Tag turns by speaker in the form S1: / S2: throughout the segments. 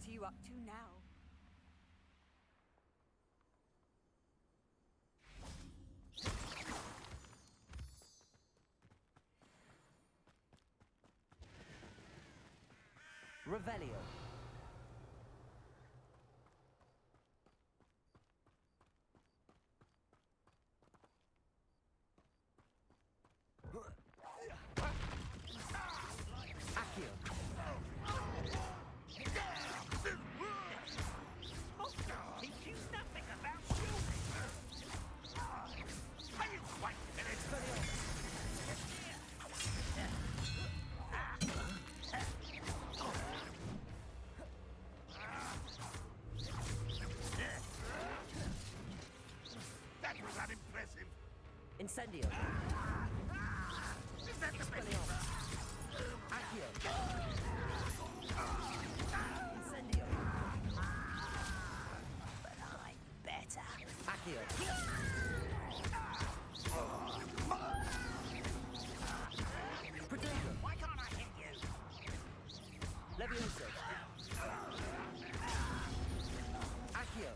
S1: What are you up to now?
S2: Revelio. Accio.
S3: Teach you nothing about shooting. Are you quite finished? That was unimpressive.
S2: Incendio.
S3: Is that the best?
S2: Accio. Incendio.
S4: But I'm better.
S2: Accio. Protego.
S3: Why can't I hit you?
S2: Levioso. Accio.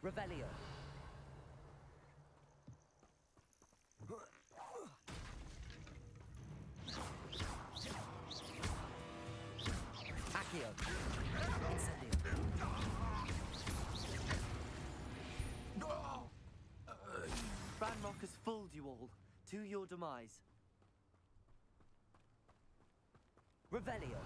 S2: Revelio. Accio. Incendio. Ranrock has fooled you all, to your demise. Revelio.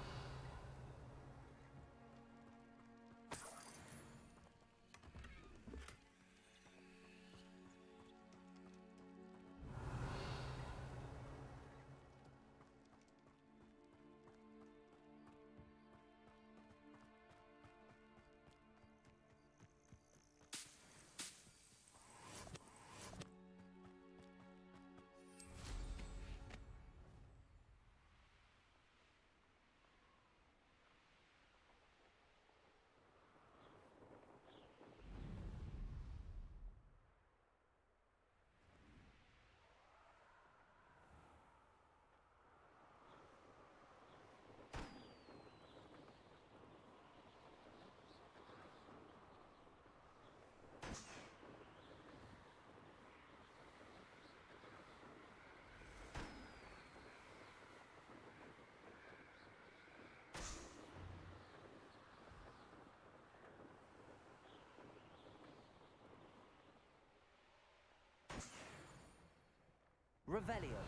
S2: Revelio.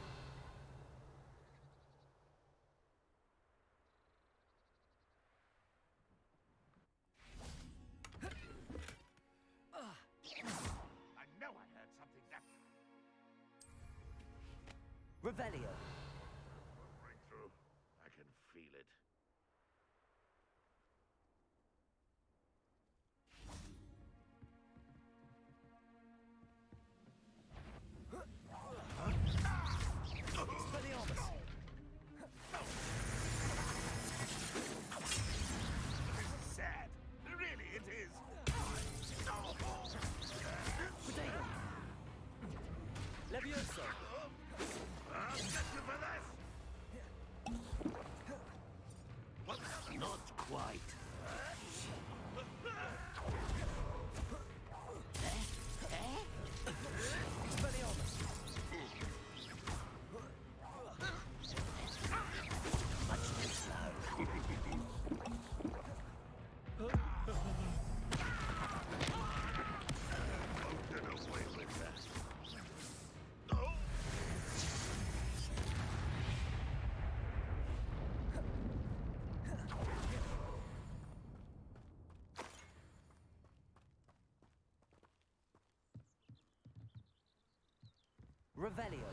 S3: I know I heard something that...
S2: Revelio.
S3: Breakthrough. I can feel it.
S2: Expelliarmus.
S3: This is sad. Really, it is.
S2: Protego. Levioso.
S3: I'll get you for this. What? Not quite.
S2: Expelliarmus.
S4: Much too slow.
S3: Get away with that. Oh!
S2: Revelio.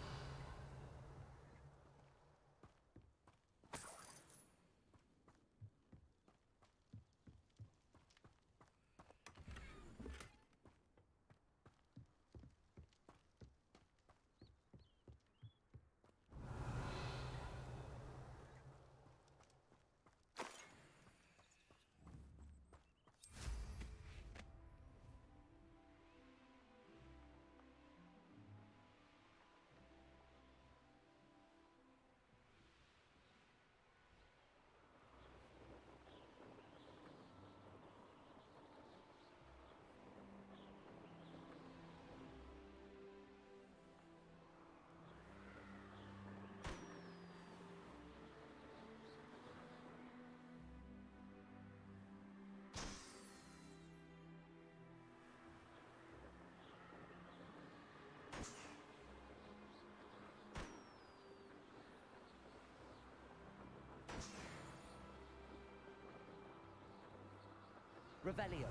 S2: Revelio.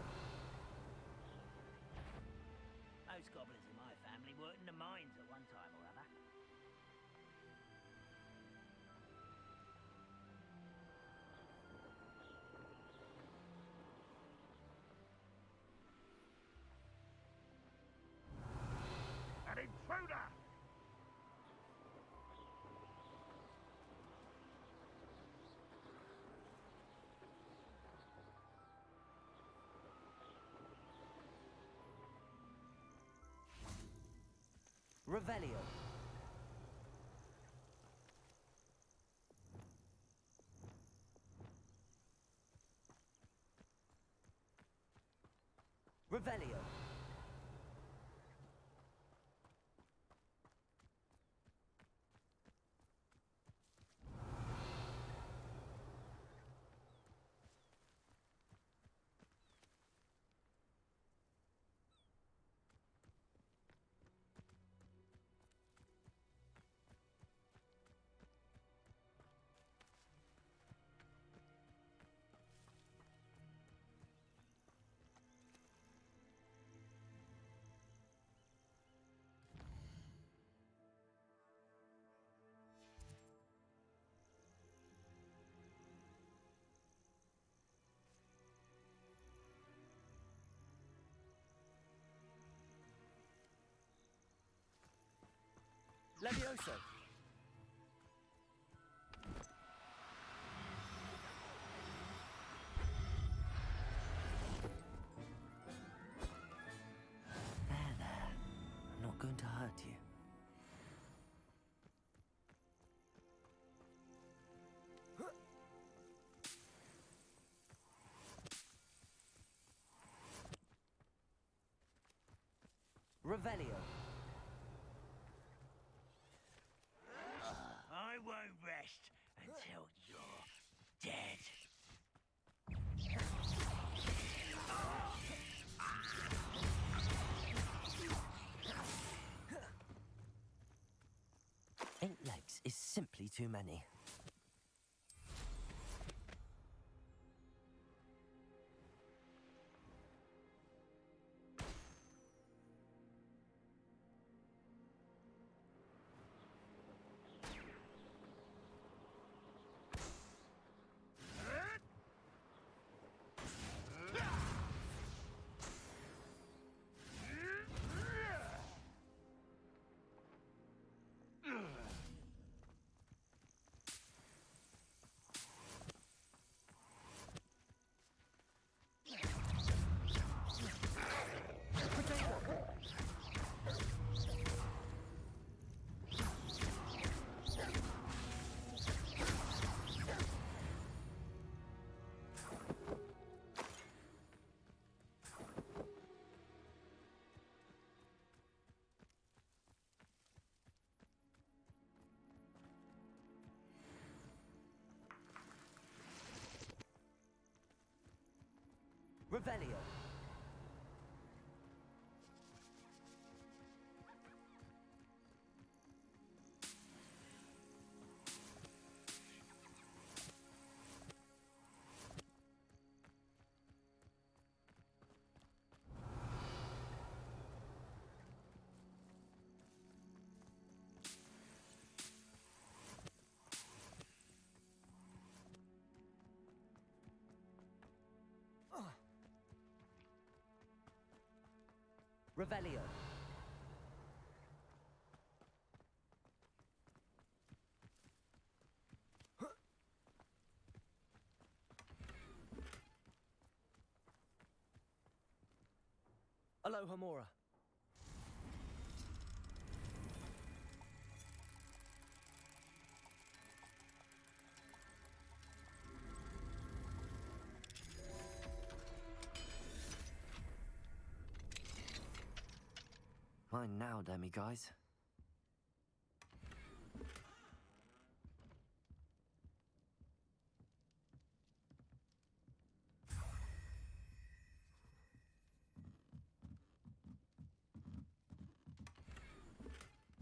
S4: Most goblins in my family worked in the mines at one time or other.
S3: An intruder!
S2: Revelio. Revelio. Levioso. There. I'm not going to hurt you. Revelio.
S4: I won't rest until you're dead.
S2: Eight legs is simply too many. Revelio. Revelio. Alohomora. Mine now, demi-guys.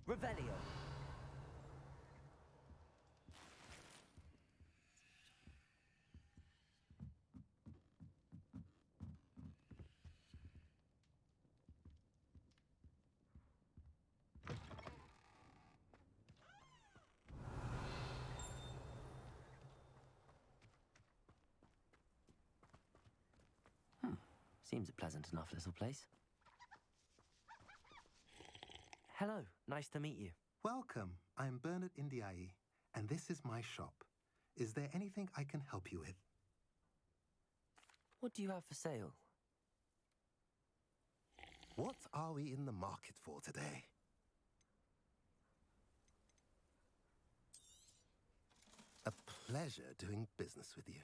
S2: Revelio. Seems a pleasant enough little place. Hello, nice to meet you.
S1: Welcome. I'm Bernard Indiaye, and this is my shop. Is there anything I can help you with?
S2: What do you have for sale?
S1: What are we in the market for today? A pleasure doing business with you.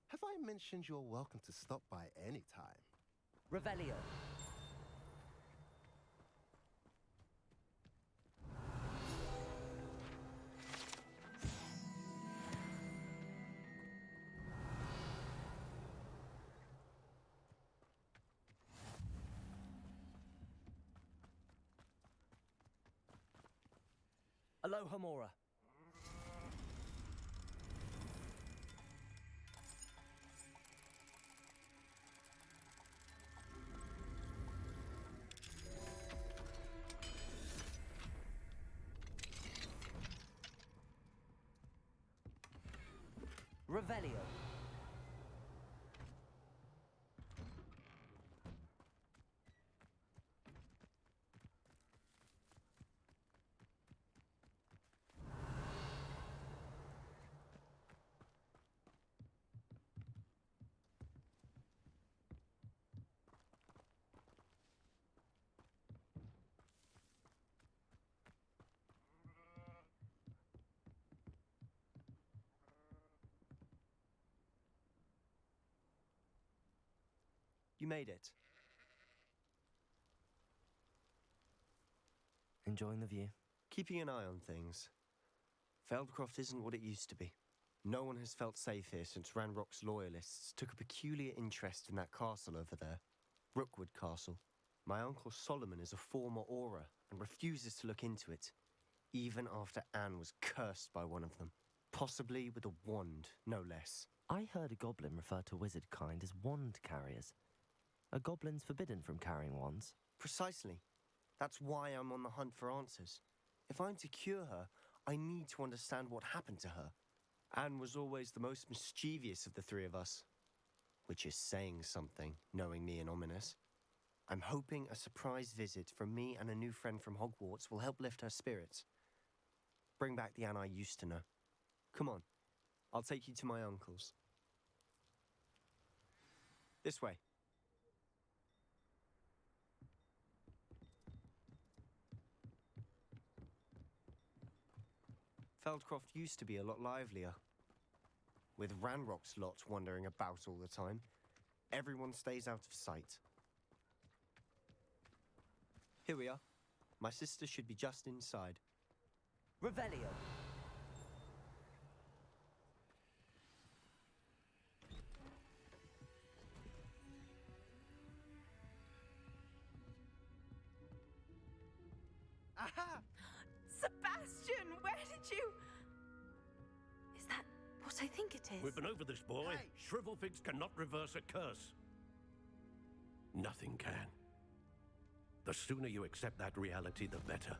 S1: Have I mentioned you're welcome to stop by any time?
S2: Revelio. Aloha Mora. Revelio.
S5: You made it.
S2: Enjoying the view?
S5: Keeping an eye on things. Feldcroft isn't what it used to be. No one has felt safe here since Ranrock's loyalists took a peculiar interest in that castle over there. Rookwood Castle. My uncle Solomon is a former Auror and refuses to look into it, even after Anne was cursed by one of them. Possibly with a wand, no less.
S2: I heard a goblin refer to wizard kind as wand carriers. Are goblins forbidden from carrying wands?
S5: Precisely. That's why I'm on the hunt for answers. If I'm to cure her, I need to understand what happened to her. Anne was always the most mischievous of the three of us. Which is saying something, knowing me and ominous. I'm hoping a surprise visit from me and a new friend from Hogwarts will help lift her spirits. Bring back the Anne I used to know. Come on, I'll take you to my uncle's. This way. Feldcroft used to be a lot livelier. With Ranrock's lot wandering about all the time, everyone stays out of sight. Here we are. My sister should be just inside.
S2: Revelio.
S6: Aha! Sebastian, where did you... Is that what I think it is?
S7: We've been over this, boy.
S3: Hey.
S7: Shrivelfigs cannot reverse a curse. Nothing can. The sooner you accept that reality, the better.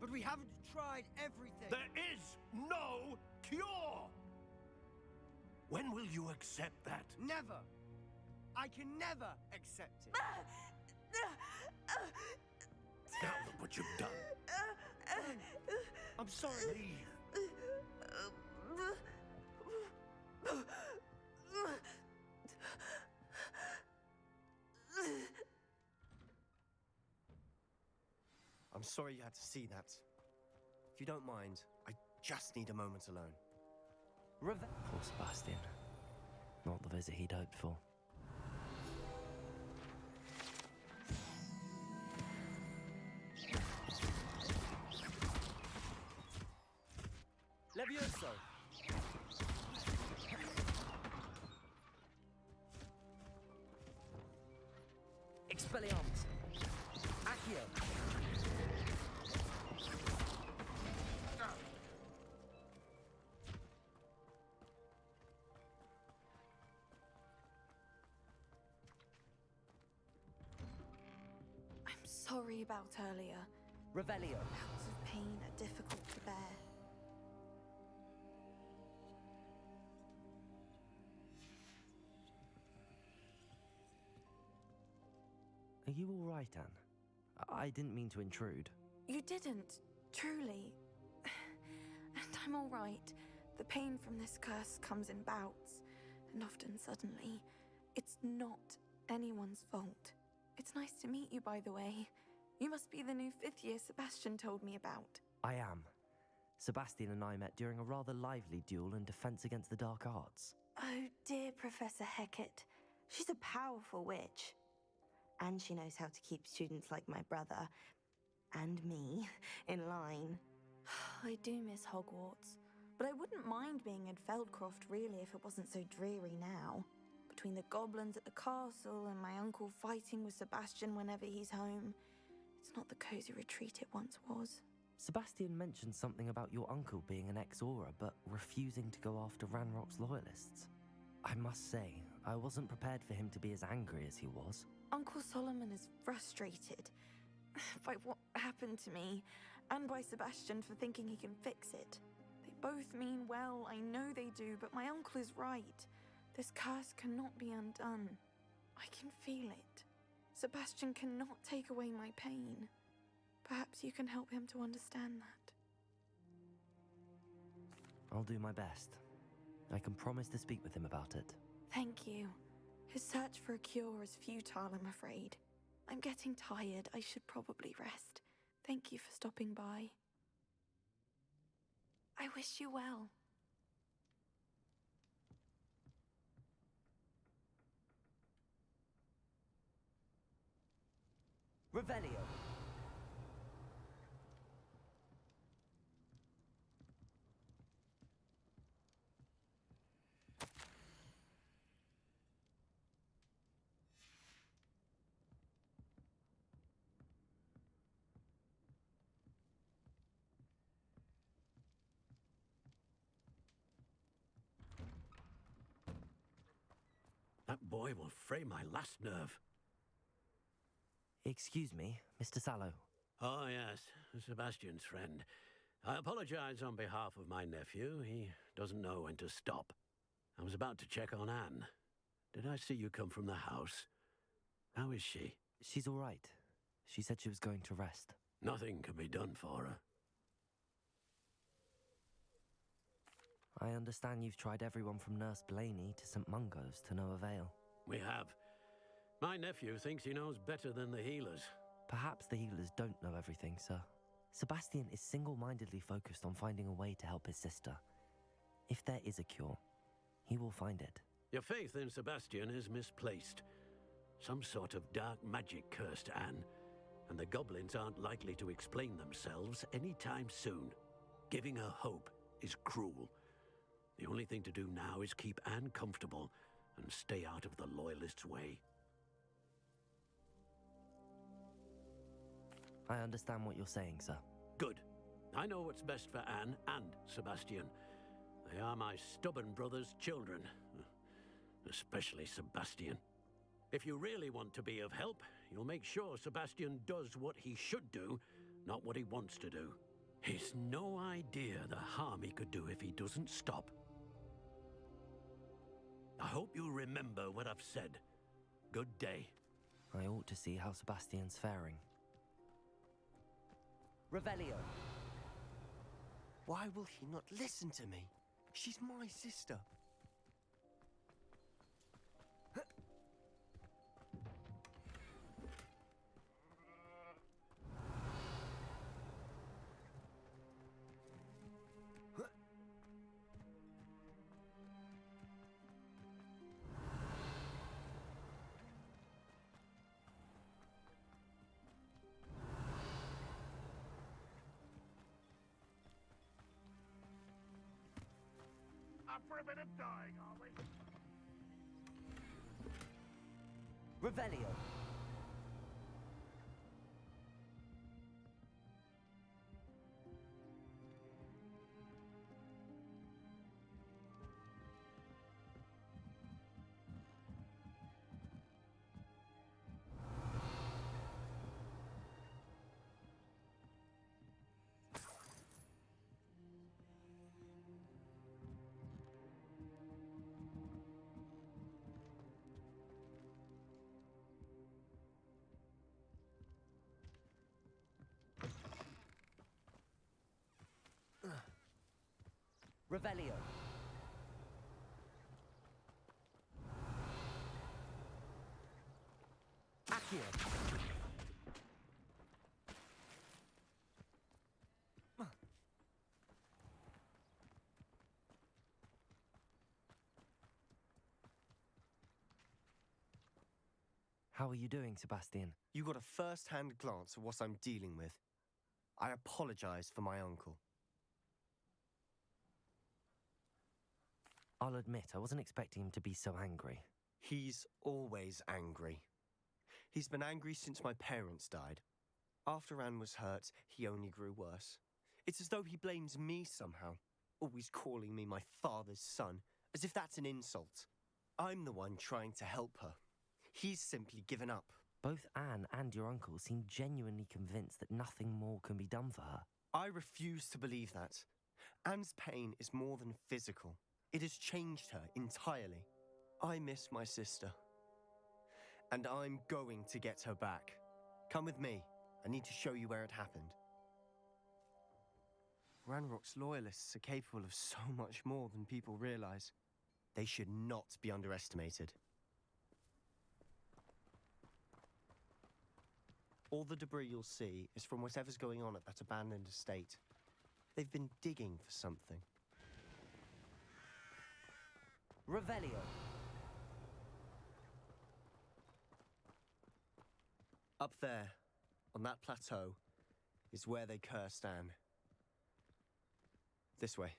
S8: But we haven't tried everything.
S7: There is no cure! When will you accept that?
S8: Never. I can never accept it.
S7: Now look what you've done.
S5: I'm sorry.
S7: Leave.
S5: I'm sorry you had to see that. If you don't mind, I just need a moment alone.
S2: Poor Sebastian. Not the visit he'd hoped for. Levioso! Expelliarmus! Accio!
S6: sorry about earlier.
S2: Revelio.
S6: Bouts of pain are difficult to bear.
S2: Are you all right, Anne? I didn't mean to intrude.
S6: You didn't, truly. And I'm all right. The pain from this curse comes in bouts, and often suddenly. It's not anyone's fault. It's nice to meet you, by the way. You must be the new 5th year Sebastian told me about.
S2: I am. Sebastian and I met during a rather lively duel in Defense Against the Dark Arts.
S9: Oh, dear Professor Hecat. She's a powerful witch. And she knows how to keep students like my brother, and me, in line.
S6: I do miss Hogwarts, but I wouldn't mind being in Feldcroft, really, if it wasn't so dreary now. Between the goblins at the castle and my uncle fighting with Sebastian whenever he's home, it's not the cozy retreat it once was.
S2: Sebastian mentioned something about your uncle being an ex-Auror, but refusing to go after Ranrock's loyalists. I must say, I wasn't prepared for him to be as angry as he was.
S6: Uncle Solomon is frustrated by what happened to me, and by Sebastian for thinking he can fix it. They both mean well, I know they do, but my uncle is right. This curse cannot be undone. I can feel it. Sebastian cannot take away my pain. Perhaps you can help him to understand that.
S2: I'll do my best. I can promise to speak with him about it.
S6: Thank you. His search for a cure is futile, I'm afraid. I'm getting tired. I should probably rest. Thank you for stopping by. I wish you well.
S2: Revelio.
S7: That boy will fray my last nerve.
S2: Excuse me, Mr. Sallow.
S7: Oh, yes, Sebastian's friend. I apologize on behalf of my nephew. He doesn't know when to stop. I was about to check on Anne. Did I see you come from the house? How is she?
S2: She's all right. She said she was going to rest.
S7: Nothing can be done for her.
S2: I understand you've tried everyone from Nurse Blaney to St. Mungo's to no avail.
S7: We have. My nephew thinks he knows better than the healers.
S2: Perhaps the healers don't know everything, sir. Sebastian is single-mindedly focused on finding a way to help his sister. If there is a cure, he will find it.
S7: Your faith in Sebastian is misplaced. Some sort of dark magic cursed Anne, and the goblins aren't likely to explain themselves anytime soon. Giving her hope is cruel. The only thing to do now is keep Anne comfortable and stay out of the Loyalists' way.
S2: I understand what you're saying, sir.
S7: Good. I know what's best for Anne and Sebastian. They are my stubborn brother's children. Especially Sebastian. If you really want to be of help, you'll make sure Sebastian does what he should do, not what he wants to do. He's no idea the harm he could do if he doesn't stop. I hope you'll remember what I've said. Good day.
S2: I ought to see how Sebastian's faring. Revelio.
S5: Why will he not listen to me? She's my sister.
S3: Up for a bit of dying, are we?
S2: Revelio. Revelio. Accio. How are you doing, Sebastian?
S5: You got a first-hand glance at what I'm dealing with. I apologize for my uncle.
S2: I'll admit, I wasn't expecting him to be so angry.
S5: He's always angry. He's been angry since my parents died. After Anne was hurt, he only grew worse. It's as though he blames me somehow, always calling me my father's son, as if that's an insult. I'm the one trying to help her. He's simply given up.
S2: Both Anne and your uncle seem genuinely convinced that nothing more can be done for her.
S5: I refuse to believe that. Anne's pain is more than physical. It has changed her entirely. I miss my sister. And I'm going to get her back. Come with me. I need to show you where it happened. Ranrock's loyalists are capable of so much more than people realize. They should not be underestimated. All the debris you'll see is from whatever's going on at that abandoned estate. They've been digging for something.
S2: Revelio.
S5: Up there, on that plateau, is where they cursed Anne. This way.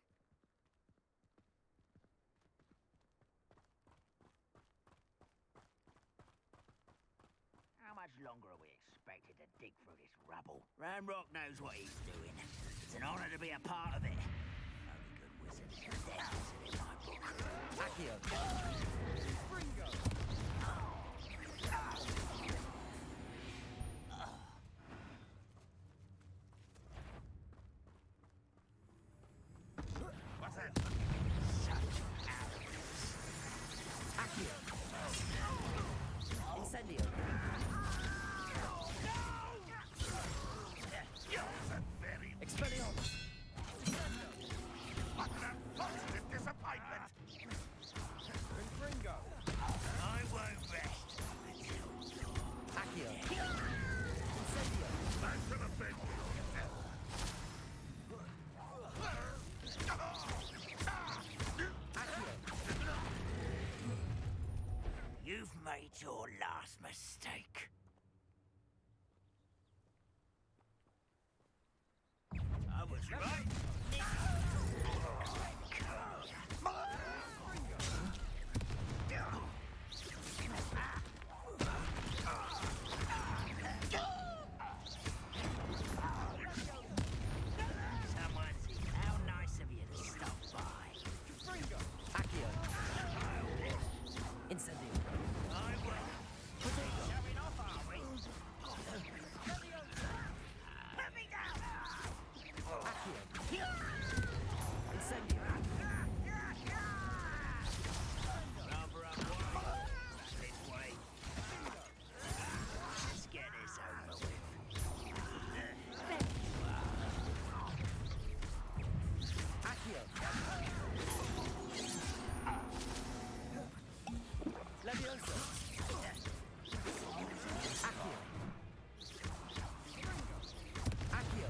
S4: How much longer are we expected to dig through this rubble? Ranrock knows what he's doing. It's an honor to be a part of it. Only good wizards can dare in my book.
S2: Accio.
S8: Ringo!
S3: What's that?
S2: Accio. Incendio. Expelliarmus.
S3: What an unfortunate disappointment!
S8: Ringo!
S4: I won't rest.
S2: Accio. Incendio.
S3: I should have been
S4: You've made your last mistake. I was right. Someone's how nice of you to stop by.
S8: Ringo!
S2: Accio. Incendio.
S4: I will. Showing off, are we? Let me down!
S2: Accio. Incendio.
S4: Rather unwise. This way. Let's get this over with.
S2: Accio. Levioso. Accio. Accio. Levioso.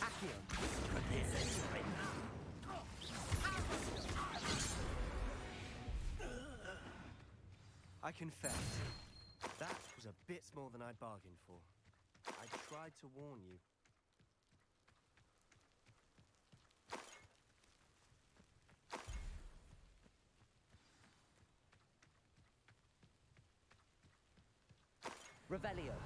S2: Accio.
S5: I confess, that was a bit more than I'd bargained for. I tried to warn you.
S2: Revelio.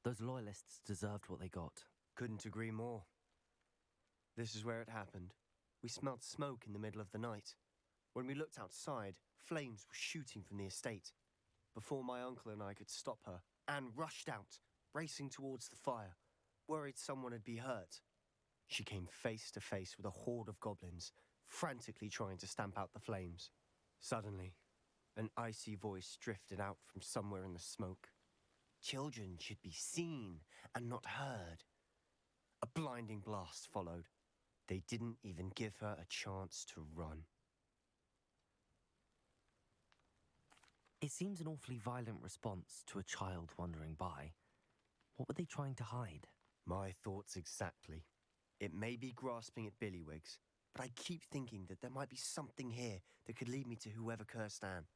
S2: Those loyalists deserved what they got.
S5: Couldn't agree more. This is where it happened. We smelled smoke in the middle of the night. When we looked outside, flames were shooting from the estate. Before my uncle and I could stop her, Anne rushed out, racing towards the fire, worried someone had been hurt. She came face to face with a horde of goblins, frantically trying to stamp out the flames. Suddenly, an icy voice drifted out from somewhere in the smoke. Children should be seen and not heard. A blinding blast followed. They didn't even give her a chance to run.
S2: It seems an awfully violent response to a child wandering by. What were they trying to hide?
S5: My thoughts exactly. It may be grasping at Billywigs, but I keep thinking that there might be something here that could lead me to whoever cursed Anne.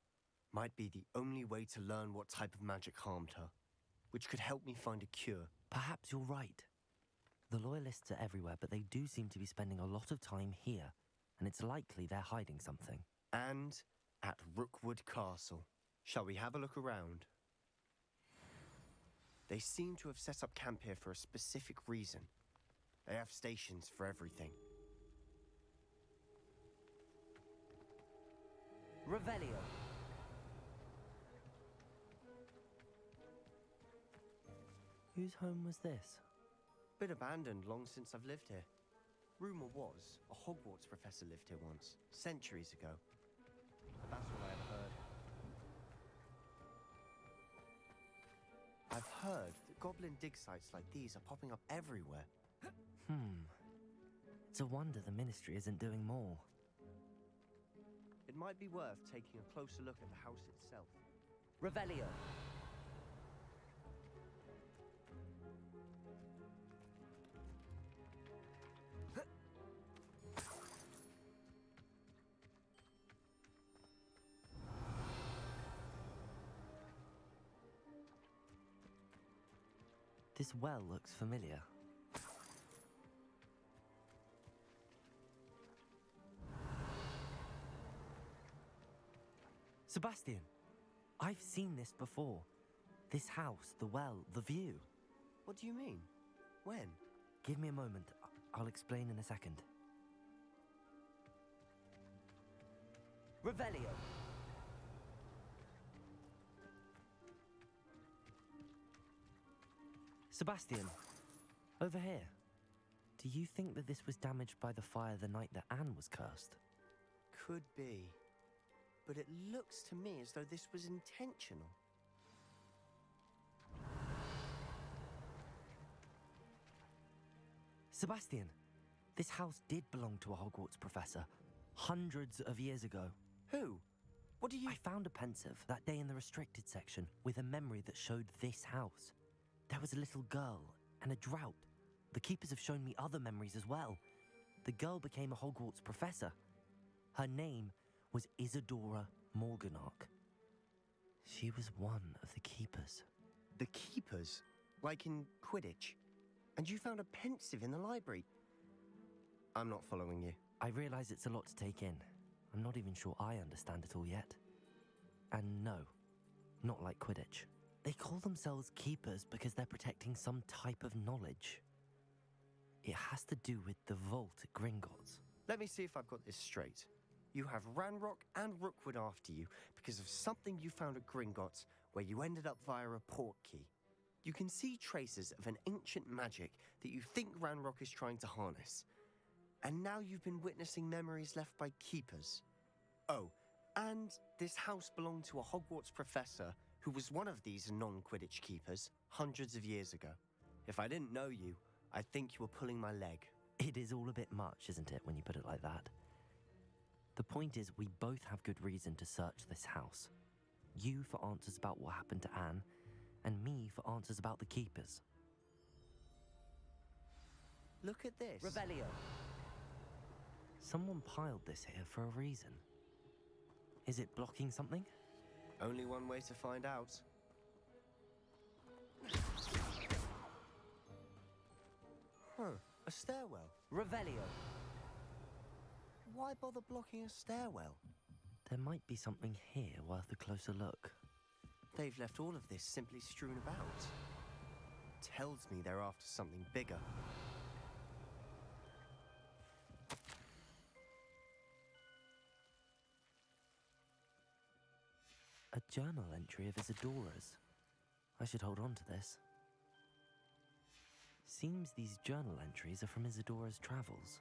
S5: Might be the only way to learn what type of magic harmed her, which could help me find a cure.
S2: Perhaps you're right. The Loyalists are everywhere, but they do seem to be spending a lot of time here, and it's likely they're hiding something.
S5: And at Rookwood Castle. Shall we have a look around? They seem to have set up camp here for a specific reason. They have stations for everything.
S2: Revelio. Whose home was this?
S5: Been abandoned long since I've lived here. Rumour was a Hogwarts professor lived here once, centuries ago. But that's all I ever heard. I've heard that goblin dig sites like these are popping up everywhere.
S2: It's a wonder the Ministry isn't doing more.
S5: It might be worth taking a closer look at the house itself.
S2: Revelio. This well looks familiar. Sebastian, I've seen this before. This house, the well, the view.
S5: What do you mean? When?
S2: Give me a moment. I'll explain in a second. Revelio. Sebastian, over here. Do you think that this was damaged by the fire the night that Anne was cursed?
S5: Could be. But it looks to me as though this was intentional.
S2: Sebastian, this house did belong to a Hogwarts professor, hundreds of years ago.
S5: Who? What do you...
S2: I found a pensive that day in the restricted section with a memory that showed this house. There was a little girl and a drought. The keepers have shown me other memories as well. The girl became a Hogwarts professor. Her name was Isadora Morganach. She was one of the keepers.
S5: The keepers? Like in Quidditch? And you found a pensive in the library? I'm not following you.
S2: I realize it's a lot to take in. I'm not even sure I understand it all yet. And no, not like Quidditch. They call themselves keepers because they're protecting some type of knowledge. It has to do with the vault at Gringotts.
S5: Let me see if I've got this straight. You have Ranrock and Rookwood after you because of something you found at Gringotts where you ended up via a port key. You can see traces of an ancient magic that you think Ranrock is trying to harness. And now you've been witnessing memories left by keepers. Oh, and this house belonged to a Hogwarts professor who was one of these non-Quidditch keepers hundreds of years ago. If I didn't know you, I'd think you were pulling my leg.
S2: It is all a bit much, isn't it, when you put it like that? The point is, we both have good reason to search this house. You for answers about what happened to Anne, and me for answers about the keepers.
S5: Look at this.
S2: Revelio. Someone piled this here for a reason. Is it blocking something?
S5: Only one way to find out. A stairwell.
S2: Revelio.
S5: Why bother blocking a stairwell?
S2: There might be something here worth a closer look.
S5: They've left all of this simply strewn about. Tells me they're after something bigger.
S2: A journal entry of Isadora's. I should hold on to this. Seems these journal entries are from Isadora's travels.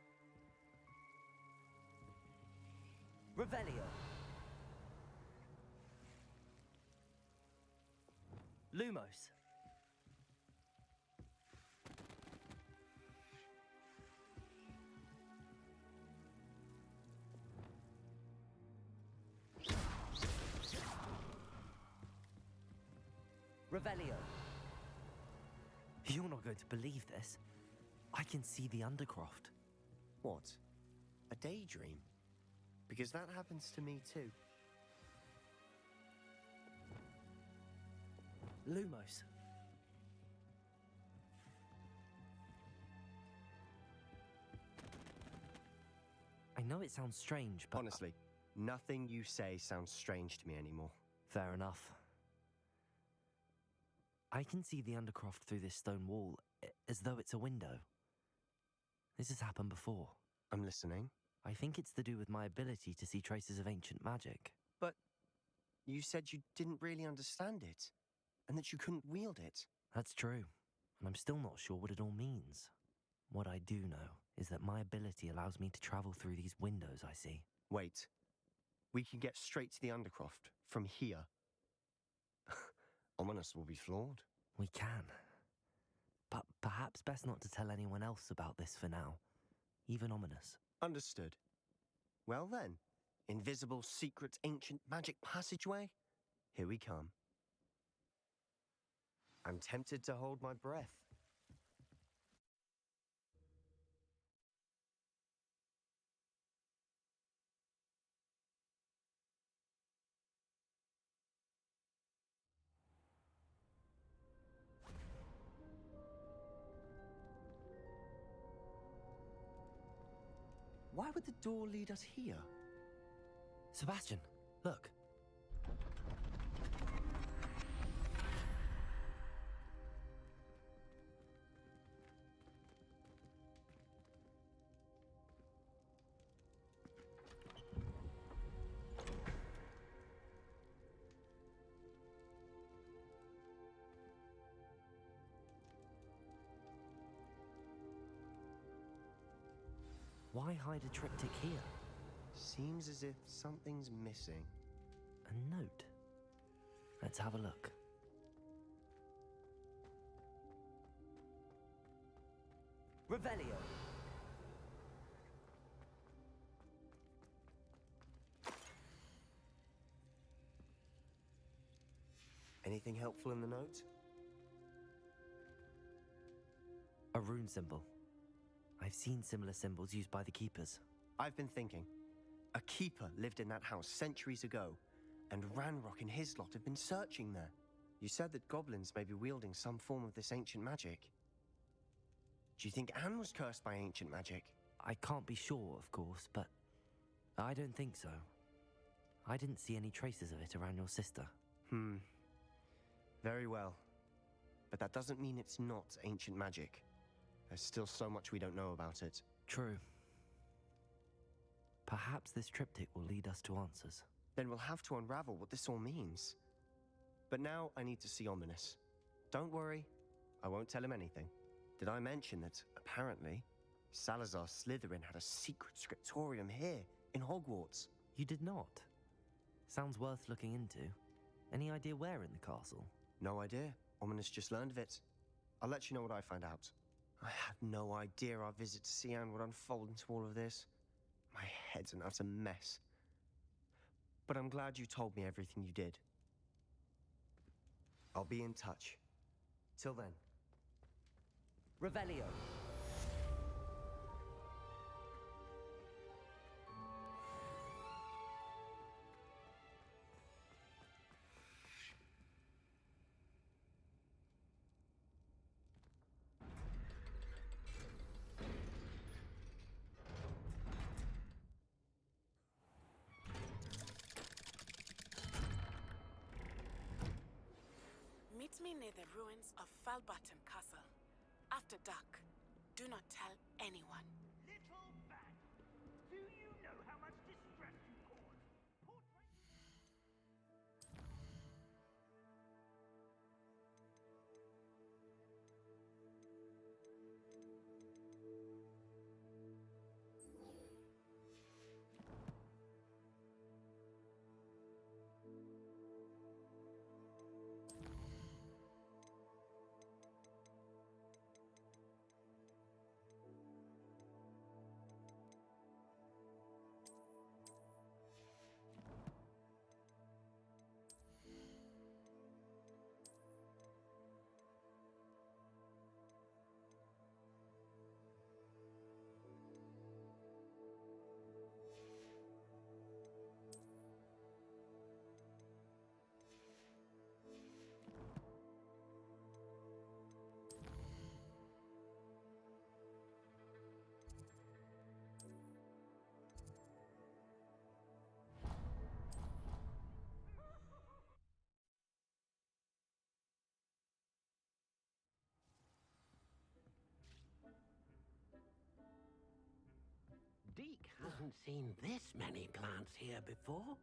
S2: Revelio. Lumos. Revelio. You're not going to believe this. I can see the Undercroft.
S5: What? A daydream? Because that happens to me too.
S2: Lumos. I know it sounds strange, but...
S5: Honestly, nothing you say sounds strange to me anymore.
S2: Fair enough. I can see the Undercroft through this stone wall, as though it's a window. This has happened before.
S5: I'm listening.
S2: I think it's to do with my ability to see traces of ancient magic.
S5: But you said you didn't really understand it, and that you couldn't wield it.
S2: That's true, and I'm still not sure what it all means. What I do know is that my ability allows me to travel through these windows I see.
S5: Wait. We can get straight to the Undercroft from here. Ominous will be floored.
S2: We can. But perhaps best not to tell anyone else about this for now. Even Ominous.
S5: Understood. Well then, invisible, secret, ancient magic passageway? Here we come. I'm tempted to hold my breath. Why would the door lead us here?
S2: Sebastian, look. Why hide a triptych here?
S5: Seems as if something's missing.
S2: A note. Let's have a look. Revelio.
S5: Anything helpful in the note?
S2: A rune symbol. I've seen similar symbols used by the keepers.
S5: I've been thinking. A keeper lived in that house centuries ago, and Ranrock and his lot have been searching there. You said that goblins may be wielding some form of this ancient magic. Do you think Anne was cursed by ancient magic?
S2: I can't be sure, of course, but I don't think so. I didn't see any traces of it around your sister.
S5: Very well. But that doesn't mean it's not ancient magic. There's still so much we don't know about it.
S2: True. Perhaps this triptych will lead us to answers.
S5: Then we'll have to unravel what this all means. But now I need to see Ominous. Don't worry, I won't tell him anything. Did I mention that, apparently, Salazar Slytherin had a secret scriptorium here, in Hogwarts?
S2: You did not? Sounds worth looking into. Any idea where in the castle?
S5: No idea. Ominous just learned of it. I'll let you know what I find out. I had no idea our visit to Sian would unfold into all of this. My head's an utter mess. But I'm glad you told me everything you did. I'll be in touch. Till then.
S2: Revelio.
S10: Meet me near the ruins of Falbaton Castle. After dark. Do not tell anyone.
S4: Little bag, do you know how much distress you cause?
S7: Drake hasn't seen this many plants here before.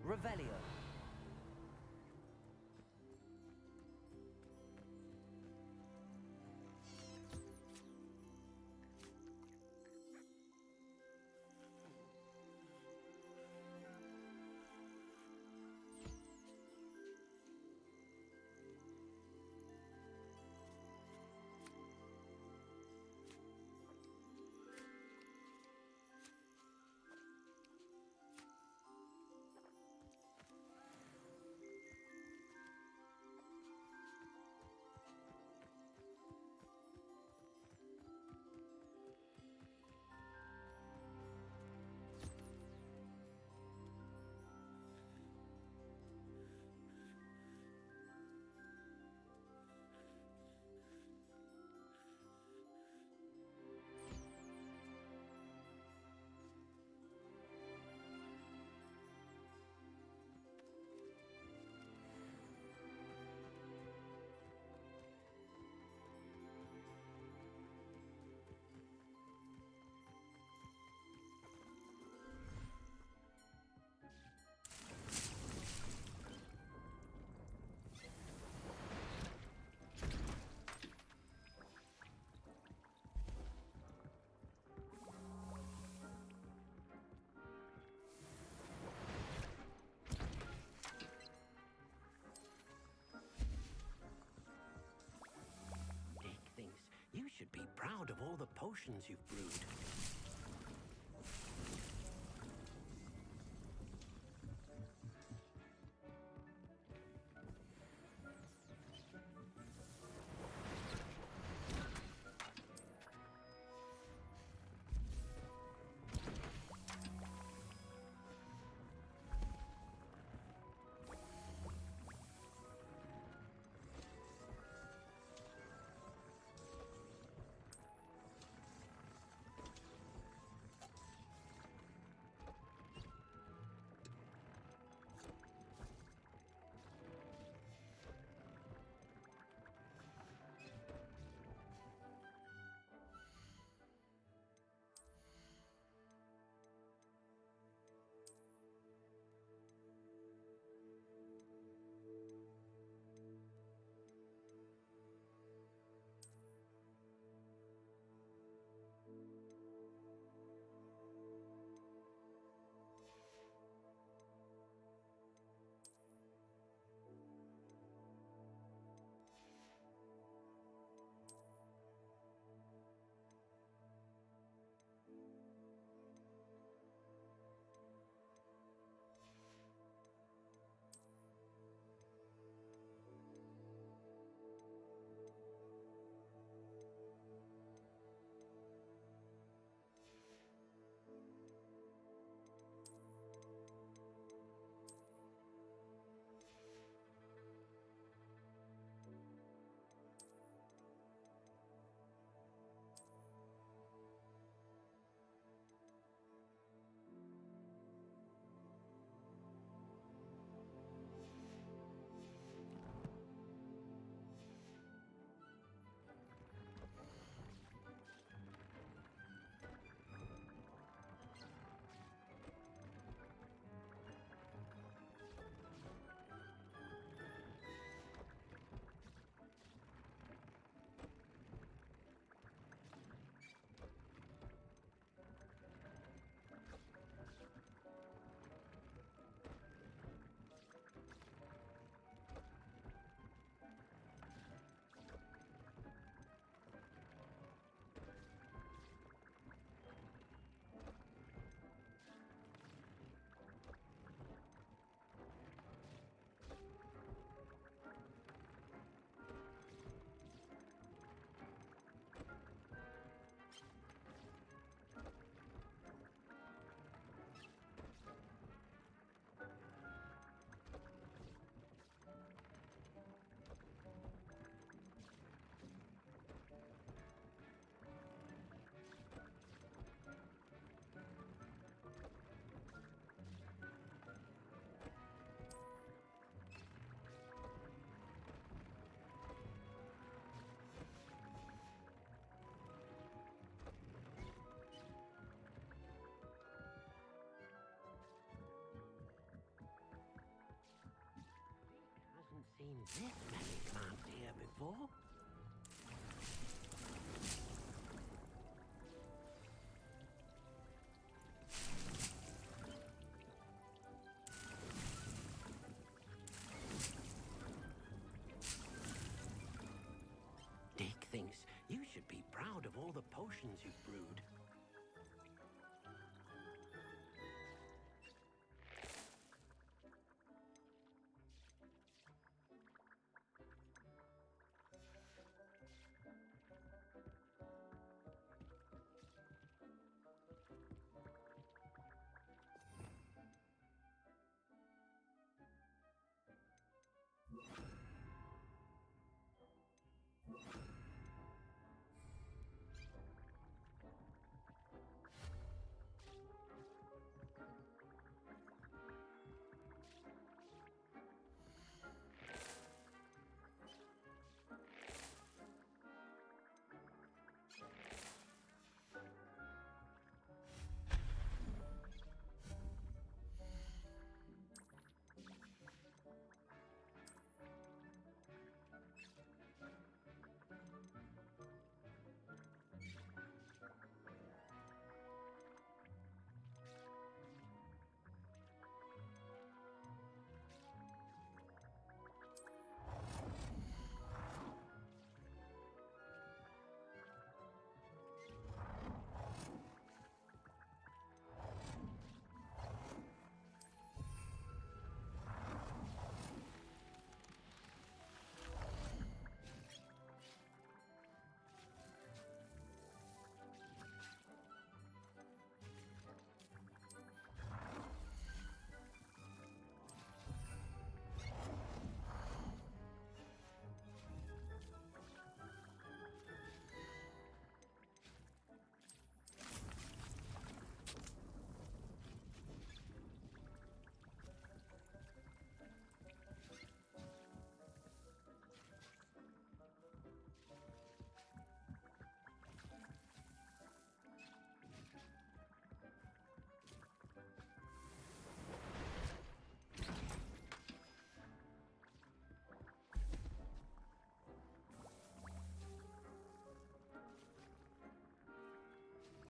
S2: Revelio.
S7: Dick thinks you should be proud of all the potions you've brewed. this many plants here before. Dick thinks you should be proud of all the potions you've brewed.